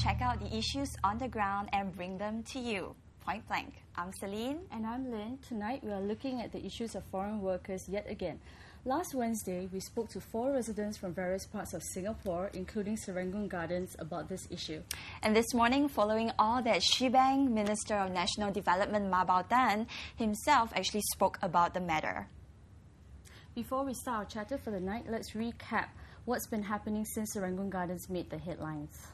check out the issues on the ground and bring them to you. Point blank. I'm Celene. And I'm Lyn. Tonight we are looking at the issues of foreign workers yet again. Last Wednesday, we spoke to 4 residents from various parts of Singapore, including Serangoon Gardens, about this issue. And this morning, following all that shebang, Minister of National Development Ma Tan himself actually spoke about the matter. Before we start our chatter for the night, let's recap what's been happening since Serangoon Gardens made the headlines.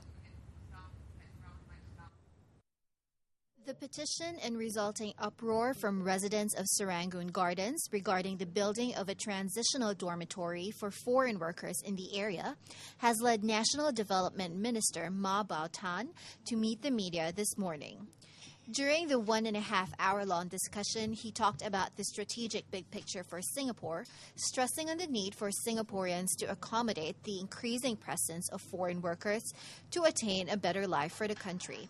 The petition and resulting uproar from residents of Serangoon Gardens regarding the building of a transitional dormitory for foreign workers in the area has led National Development Minister Ma Tan to meet the media this morning. During the 1.5-hour-long discussion, he talked about the strategic big picture for Singapore, stressing on the need for Singaporeans to accommodate the increasing presence of foreign workers to attain a better life for the country.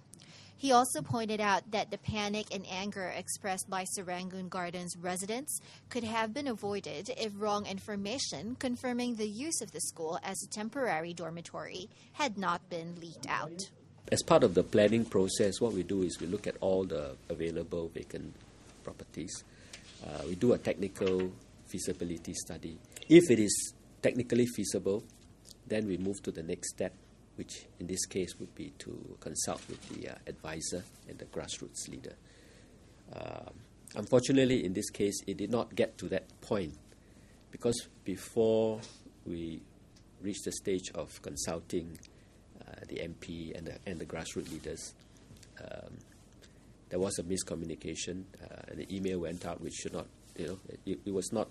He also pointed out that the panic and anger expressed by Serangoon Gardens residents could have been avoided if wrong information confirming the use of the school as a temporary dormitory had not been leaked out. As part of the planning process, what we do is we look at all the available vacant properties. We do a technical feasibility study. If it is technically feasible, then we move to the next step, which in this case would be to consult with the advisor and the grassroots leader. Unfortunately, in this case, it did not get to that point because before we reached the stage of consulting the MP and the grassroots leaders, there was a miscommunication, and the email went out, which should not, it was not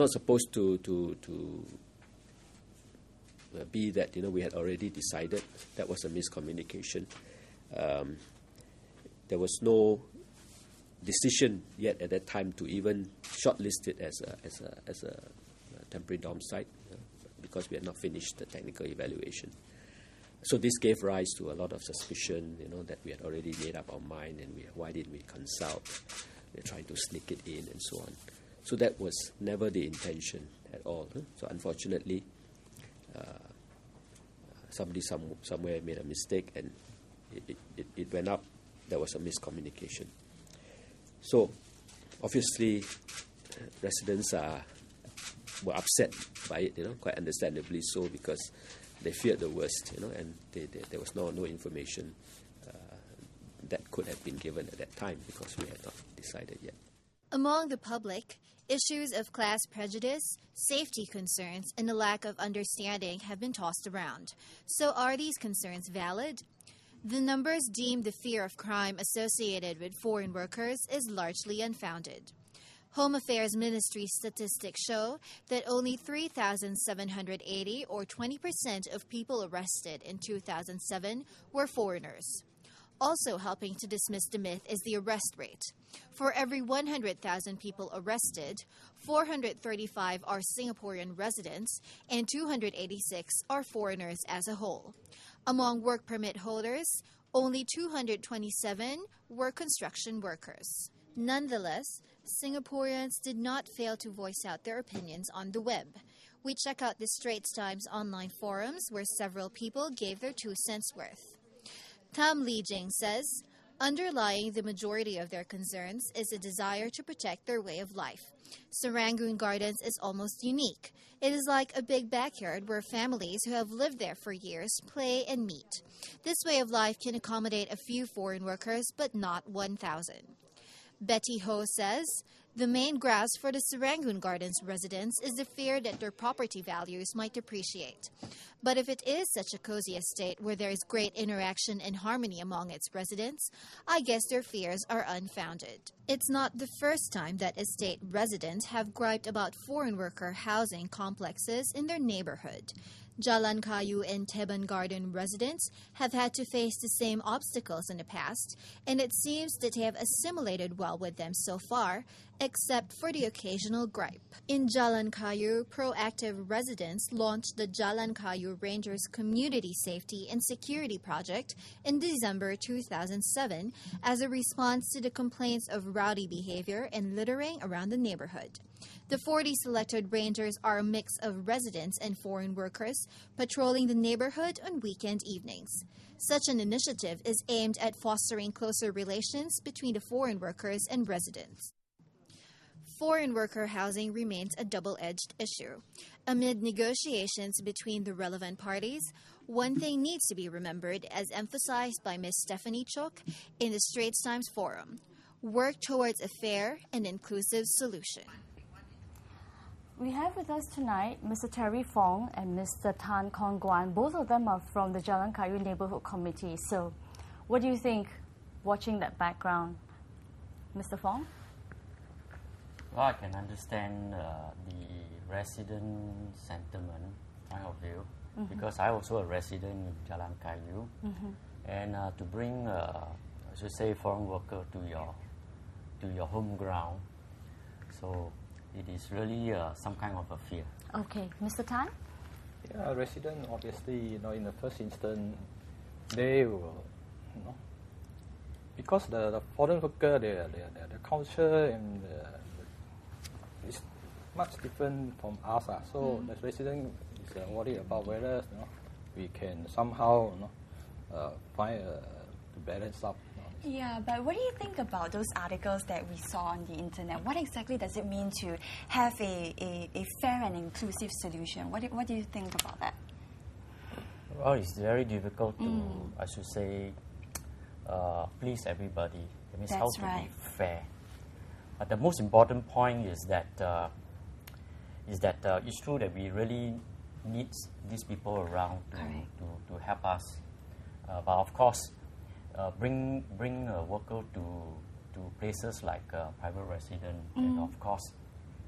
supposed to be that we had already decided. That was a miscommunication. There was no decision yet at that time to even shortlist it as a temporary dorm site because we had not finished the technical evaluation. So this gave rise to a lot of suspicion, that we had already made up our mind and why didn't we consult? We're trying to sneak it in and so on. So that was never the intention at all. So unfortunately, somebody somewhere made a mistake and it went up. There was a miscommunication. So obviously residents were upset by it, quite understandably so, because they feared the worst, and there was no information that could have been given at that time because we had not decided yet. Among the public, issues of class prejudice, safety concerns, and a lack of understanding have been tossed around. So are these concerns valid? The numbers deem the fear of crime associated with foreign workers is largely unfounded. Home Affairs Ministry statistics show that only 3,780 or 20% of people arrested in 2007 were foreigners. Also helping to dismiss the myth is the arrest rate. For every 100,000 people arrested, 435 are Singaporean residents and 286 are foreigners as a whole. Among work permit holders, only 227 were construction workers. Nonetheless, Singaporeans did not fail to voice out their opinions on the web. We check out the Straits Times online forums where several people gave their 2 cents worth. Tam Lee Jing says, underlying the majority of their concerns is a desire to protect their way of life. Serangoon Gardens is almost unique. It is like a big backyard where families who have lived there for years play and meet. This way of life can accommodate a few foreign workers, but not 1,000. Betty Ho says, the main grasp for the Serangoon Gardens residents is the fear that their property values might depreciate. But if it is such a cozy estate where there is great interaction and harmony among its residents, I guess their fears are unfounded. It's not the first time that estate residents have griped about foreign worker housing complexes in their neighborhood. Jalan Kayu and Teban Garden residents have had to face the same obstacles in the past, and it seems that they have assimilated well with them so far, except for the occasional gripe. In Jalan Kayu, proactive residents launched the Jalan Kayu Rangers Community Safety and Security Project in December 2007 as a response to the complaints of rowdy behavior and littering around the neighborhood. The 40 selected rangers are a mix of residents and foreign workers patrolling the neighborhood on weekend evenings. Such an initiative is aimed at fostering closer relations between the foreign workers and residents. Foreign worker housing remains a double-edged issue. Amid negotiations between the relevant parties, one thing needs to be remembered, as emphasized by Ms. Stephanie Chok in the Straits Times Forum: work towards a fair and inclusive solution. We have with us tonight Mr. Terry Fong and Mr. Tan Kong Guan. Both of them are from the Jalan Kayu Neighborhood Committee. So, what do you think watching that background? Mr. Fong? Well, I can understand the resident sentiment point of view, because I'm also a resident in Jalan Kayu, and to bring, I should say, foreign worker to your home ground, so it is really some kind of a fear. Okay, Mr. Tan? Yeah, resident obviously, in the first instance, they will, because the foreign worker, the culture and is much different from us. So the resident is worried about whether we can somehow find to balance up. Yeah, but what do you think about those articles that we saw on the internet? What exactly does it mean to have a fair and inclusive solution? What do you think about that? Well, it's very difficult to, I should say, please everybody. It means how to be fair. But the most important point is that it's true that we really need these people around to help us. But of course, bring a worker to places like private residence, and of course,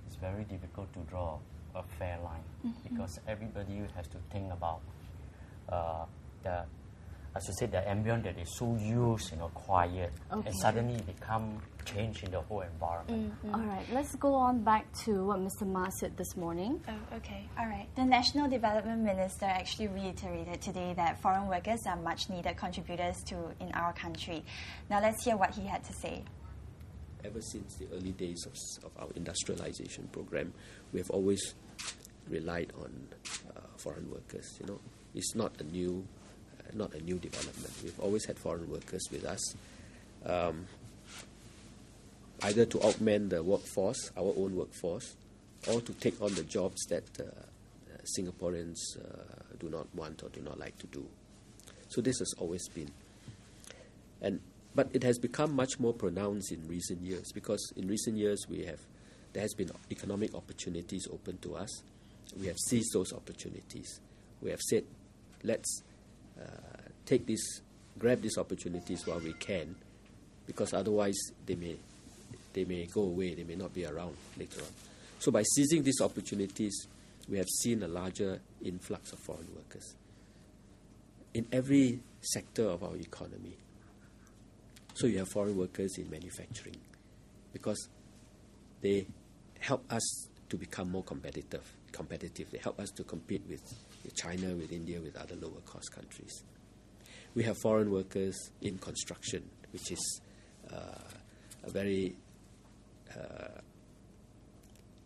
it's very difficult to draw a fair line, because everybody has to think about the ambience that is so used, quiet, and suddenly become change in the whole environment. All right, let's go on back to what Mr. Ma said this morning. Oh, okay. All right. The National Development Minister actually reiterated today that foreign workers are much needed contributors in our country. Now let's hear what he had to say. Ever since the early days of our industrialization program, we have always relied on foreign workers. It's not a new development. We've always had foreign workers with us, either to augment the workforce, our own workforce, or to take on the jobs that Singaporeans do not want or do not like to do. So this has always been. But it has become much more pronounced in recent years, because in recent years there has been economic opportunities open to us. We have seized those opportunities. We have said, let's grab these opportunities while we can, because otherwise they may go away, they may not be around later on. So by seizing these opportunities, we have seen a larger influx of foreign workers in every sector of our economy. So you have foreign workers in manufacturing, because they help us to become more competitive. They help us to compete with China, with India, with other lower cost countries. We have foreign workers in construction, which is a very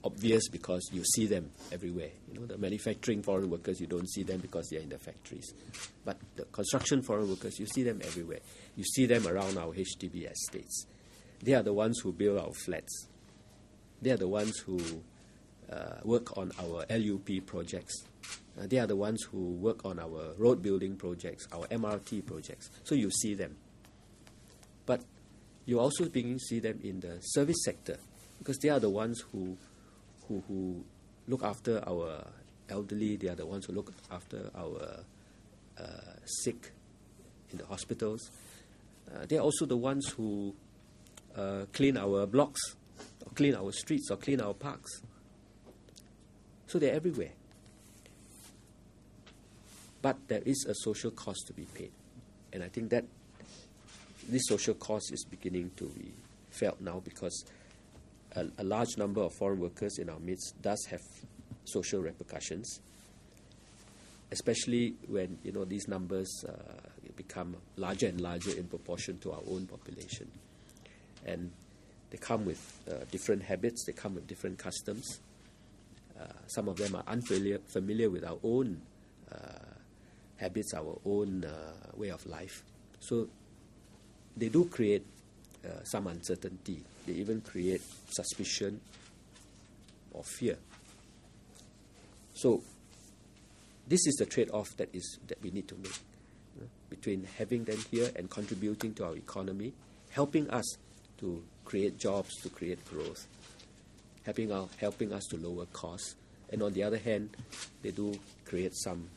obvious, because you see them everywhere. The manufacturing foreign workers, you don't see them because they're in the factories. But the construction foreign workers, you see them everywhere. You see them around our HDB estates. They are the ones who build our flats. They are the ones who work on our LUP projects. They are the ones who work on our road building projects, our MRT projects. So you see them. But you also begin to see them in the service sector, because they are the ones who look after our elderly. They are the ones who look after our sick in the hospitals. They are also the ones who clean our blocks, or clean our streets, or clean our parks. So they're everywhere. But there is a social cost to be paid. And I think that this social cost is beginning to be felt now, because a large number of foreign workers in our midst does have social repercussions, especially when these numbers become larger and larger in proportion to our own population. And they come with different habits, they come with different customs. Some of them are unfamiliar with our own habits, our own way of life. So they do create some uncertainty. They even create suspicion or fear. So this is the trade-off that we need to make, between having them here and contributing to our economy, helping us to create jobs, to create growth, helping us to lower costs, and on the other hand, they do create some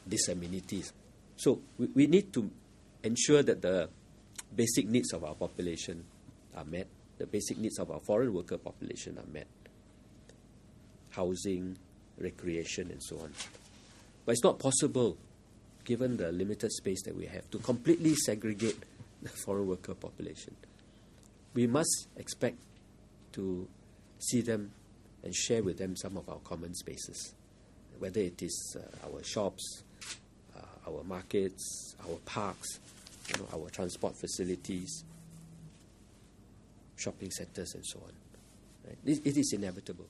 disamenities. So we need to ensure that the basic needs of our population are met, the basic needs of our foreign worker population are met, housing, recreation, and so on. But it's not possible, given the limited space that we have, to completely segregate the foreign worker population. We must expect to see them and share with them some of our common spaces, whether it is our shops, our markets, our parks, our transport facilities, shopping centres, and so on. Right? It is inevitable.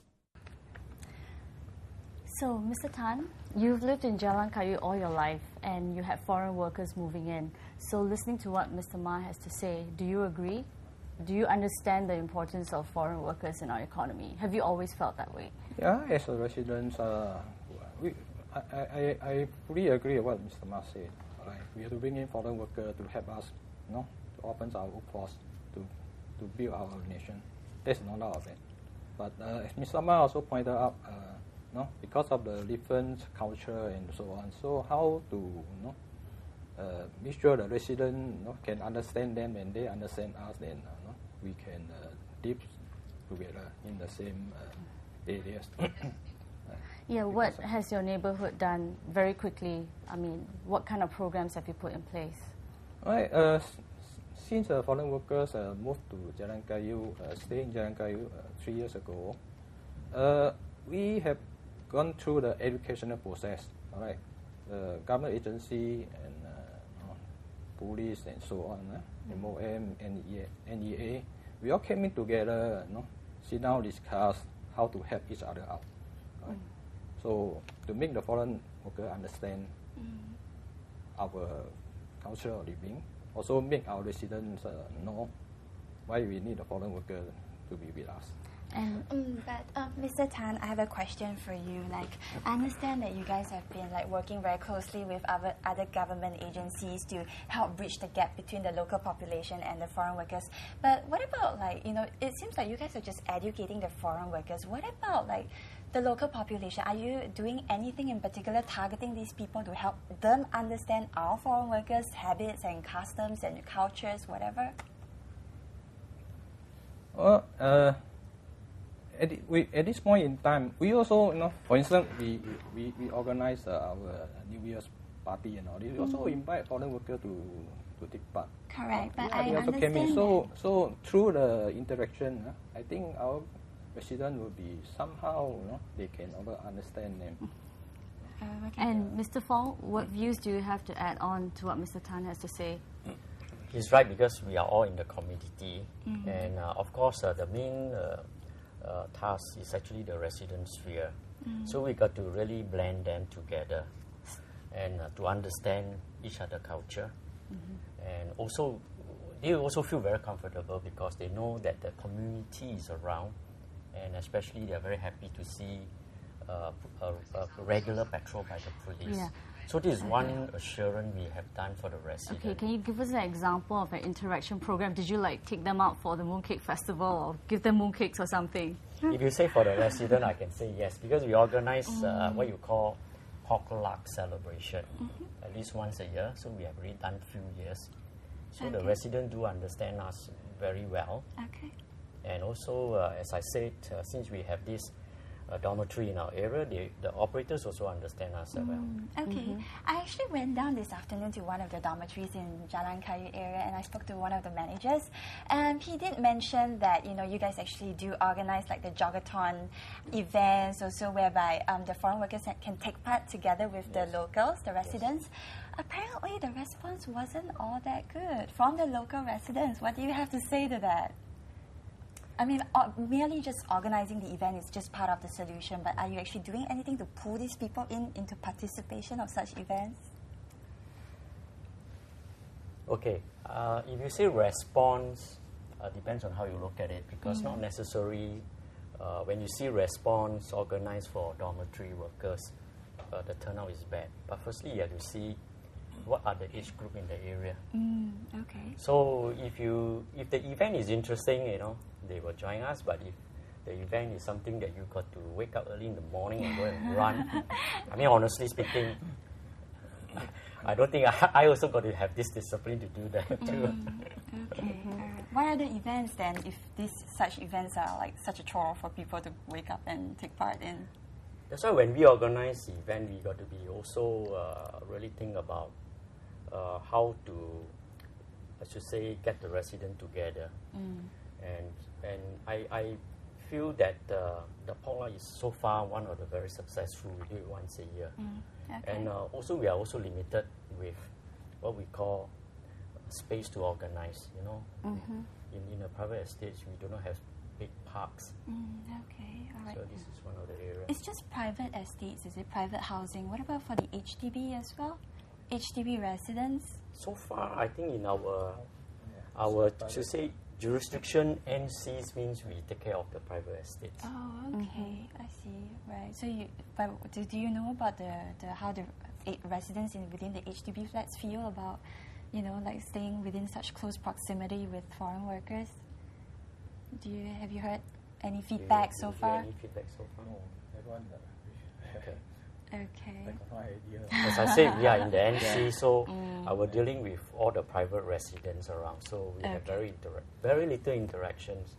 So, Mr. Tan, you've lived in Jalan Kayu all your life and you have foreign workers moving in. So, listening to what Mr. Ma has to say, do you agree? Do you understand the importance of foreign workers in our economy? Have you always felt that way? Yeah, as a resident, I fully agree with what Mr. Ma said. Right? We have to bring in foreign workers to help us, to open our workforce, to build our nation. There's no doubt of it. But as Mr. Ma also pointed out, because of the different culture and so on, so how to make sure the residents can understand them and they understand us, then we can live together in the same areas. Yeah, what has your neighborhood done very quickly? I mean, what kind of programs have you put in place? Right, since foreign workers moved to Jalan Kayu, stay in Jalan Kayu 3 years ago, we have gone through the educational process. All right, the government agency and police and so on, MOM, NEA, we all came in together, sit down, discuss how to help each other out. Right? So to make the foreign worker understand our culture of living, also make our residents know why we need a foreign worker to be with us. And Mr. Tan, I have a question for you. I understand that you guys have been working very closely with other government agencies to help bridge the gap between the local population and the foreign workers. But what about it seems like you guys are just educating the foreign workers. What about the local population? Are you doing anything in particular targeting these people to help them understand our foreign workers' habits and customs and cultures, whatever? Well, at this point in time, we also, for instance, we organize our New Year's party and all this. We also invite foreign workers to take part. Correct, but I understand came in. So through the interaction, I think our residents will be somehow, they can understand them. And Mr. Fong, what views do you have to add on to what Mr. Tan has to say? He's right, because we are all in the community, and of course the main task is actually the resident sphere. So we got to really blend them together and to understand each other's culture. And also, they also feel very comfortable because they know that the community is around, and especially they are very happy to see a regular patrol by the police. Yeah. So this is one assurance we have done for the residents. Okay, can you give us an example of an interaction program? Did you take them out for the Mooncake Festival or give them mooncakes or something? If you say for the resident, I can say yes, because we organize what you call potluck celebration at least once a year. So we have already done a few years. So the residents do understand us very well. Okay. And also, as I said, since we have this a dormitory in our area, the operators also understand us well. Okay. I actually went down this afternoon to one of the dormitories in Jalan Kayu area, and I spoke to one of the managers, and he did mention that, you know, you guys actually do organize like the jogathon events also, whereby the foreign workers can take part together with the locals, the residents. Apparently the response wasn't all that good from the local residents. What do you have to say to that? I mean, merely just organizing the event is just part of the solution, but are you actually doing anything to pull these people into participation of such events? Okay, if you say response, depends on how you look at it, because not necessarily when you see response organized for dormitory workers, the turnout is bad. But firstly, you have to see what are the age group in the area. Okay. So if the event is interesting, you know, they will join us. But if the event is something that you got to wake up early in the morning and go and run, I mean, honestly speaking, I don't think I also got to have this discipline to do that too. Okay. What are the events then, if such events are like such a chore for people to wake up and take part in? That's why when we organize the event, we got to be also really think about how to, I should say, get the resident together. And I feel that the potluck is so far one of the very successful. We do it once a year. Okay. And also we are also limited with what we call space to organize, you know. In a private estate, we do not have big parks. Okay, all right. So this is one of the areas. It's just private estates, is it? Private housing. What about for the HDB as well? HDB residents? So far, I think in our should say jurisdiction, NCs means we take care of the private estates. Oh, okay. I see. Right. So do you know about how the residents within the HDB flats feel about, you know, like staying within such close proximity with foreign workers? Have you heard any feedback so far? Any feedback so far? No, everyone. Okay. Okay. I got no idea. As I said, we are in the NC, so we're dealing with all the private residents around. So we have very little interactions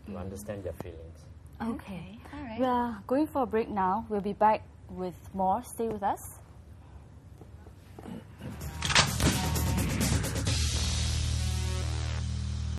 to understand their feelings. Okay. All right. We are going for a break now. We'll be back with more. Stay with us.